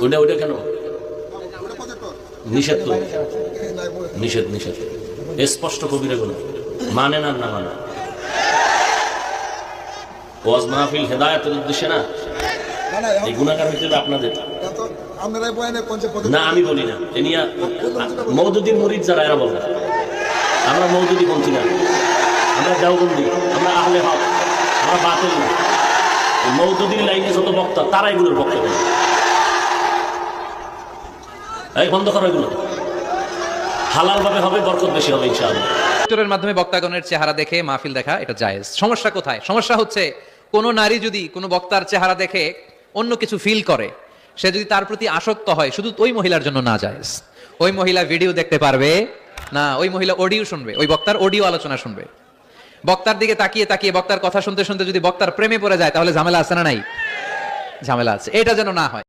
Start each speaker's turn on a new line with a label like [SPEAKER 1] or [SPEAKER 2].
[SPEAKER 1] ওটা ওটা কেন নিষেধ তো, নিষেধ নিষেধ স্পষ্ট কবিরা গুণ মানে না, না মানে ওয়াজ মাহফিল হেদায়েতের উদ্দেশ্যে না, এই গুণাকার হইতে হবে আপনাদের না, আমি বলি না। এনিয়া মওদুদীর মুরিদ যারা এরা বলে আমরা মওদুদী পন্থী না, আমরা দেওবন্দি, আমরা আহলে হক, আমরা বাতিল না। মওদুদীর লাইনে যত বক্তা তারা এগুলোর পক্ষে দেয়। এই বন্ধ করো এগুলো, হালাল ভাবে হবে, বরকত বেশি হবে ইনশাআল্লাহ।
[SPEAKER 2] চিত্রের মাধ্যমে বক্তাগণের চেহারা দেখে মাহফিল দেখা এটা জায়েজ। সমস্যা কোথায়? সমস্যা হচ্ছে কোন নারী যদি কোনো বক্তার চেহারা দেখে অন্য কিছু ফিল করে, সে যদি তার প্রতি আসক্ত হয়, শুধু ওই মহিলার জন্য না জায়েজ। ওই মহিলা ভিডিও দেখতে পারবে না, ওই মহিলা অডিও শুনবে, ওই বক্তার অডিও আলোচনা শুনবে। বক্তার দিকে তাকিয়ে তাকিয়ে বক্তার কথা শুনতে শুনতে যদি বক্তার প্রেমে পড়ে যায়, তাহলে ঝামেলা আছে না নাই? ঝামেলা আছে, এটা যেন না হয়।